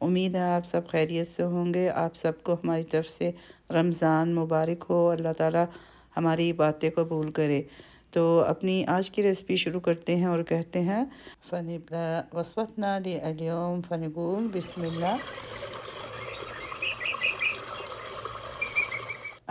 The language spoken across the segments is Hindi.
उम्मीद है आप सब खैरियत से होंगे। आप सबको हमारी तरफ से रमज़ान मुबारक हो। अल्लाह ताला हमारी बातें कबूल करे। तो अपनी आज की रेसिपी शुरू करते हैं और कहते हैं फ़निब्दा वस्वतना लियौम फ़नक़ूल बिस्मिल्लाह।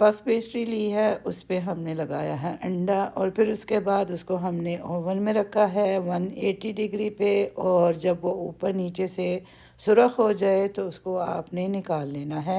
पफ पेस्ट्री ली है, उस पे हमने लगाया है अंडा और फिर उसके बाद उसको हमने ओवन में रखा है 180 डिग्री पे। और जब वो ऊपर नीचे से सुरख हो जाए तो उसको आपने निकाल लेना है।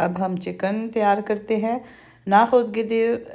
अब हम चिकन तैयार करते हैं। नाखुद गिदर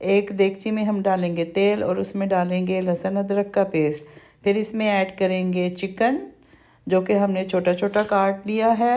एक देगची में हम डालेंगे तेल और उसमें डालेंगे लहसुन अदरक का पेस्ट। फिर इसमें ऐड करेंगे चिकन जो कि हमने छोटा छोटा काट लिया है।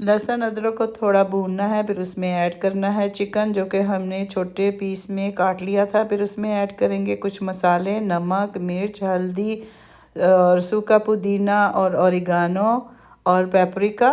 लहसुन अदरक को थोड़ा भूनना है, फिर उसमें ऐड करना है चिकन जो कि हमने छोटे पीस में काट लिया था। फिर उसमें ऐड करेंगे कुछ मसाले, नमक, मिर्च, हल्दी और सूखा पुदीना और ओरिगानो और पेपरिका।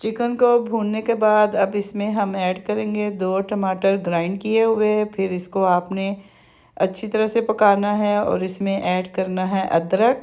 चिकन को भूनने के बाद अब इसमें हम ऐड करेंगे 2 टमाटर ग्राइंड किए हुए। फिर इसको आपने अच्छी तरह से पकाना है और इसमें ऐड करना है अदरक।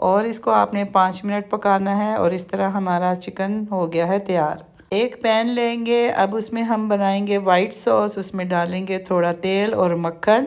और इसको आपने 5 मिनट पकाना है और इस तरह हमारा चिकन हो गया है तैयार। एक पैन लेंगे, अब उसमें हम बनाएंगे वाइट सॉस। उसमें डालेंगे थोड़ा तेल और मक्खन।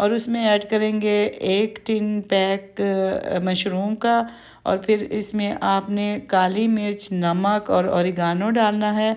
और उसमें ऐड करेंगे 1 टिन पैक मशरूम का। और फिर इसमें आपने काली मिर्च, नमक और ओरिगानो डालना है।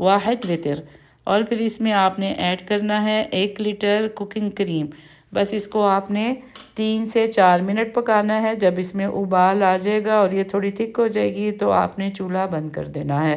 1 लिटर। और फिर इसमें आपने ऐड करना है 1 लीटर कुकिंग क्रीम। बस इसको आपने 3 से 4 मिनट पकाना है। जब इसमें उबाल आ जाएगा और ये थोड़ी थिक हो जाएगी तो आपने चूल्हा बंद कर देना है।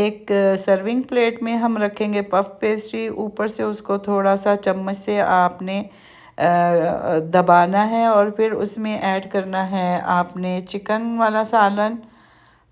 एक सर्विंग प्लेट में हम रखेंगे पफ पेस्ट्री। ऊपर से उसको थोड़ा सा चम्मच से आपने दबाना है और फिर उसमें ऐड करना है आपने चिकन वाला सालन।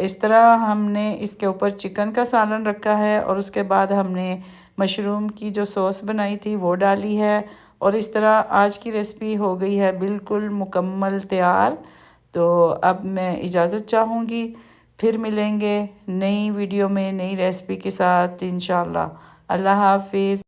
इस तरह हमने इसके ऊपर चिकन का सालन रखा है और उसके बाद हमने मशरूम की जो सॉस बनाई थी वो डाली है। और इस तरह आज की रेसिपी हो गई है बिल्कुल मुकम्मल तैयार। तो अब मैं इजाज़त चाहूँगी, फिर मिलेंगे नई वीडियो में नई रेसिपी के साथ इंशाल्लाह। अल्लाह हाफिज़।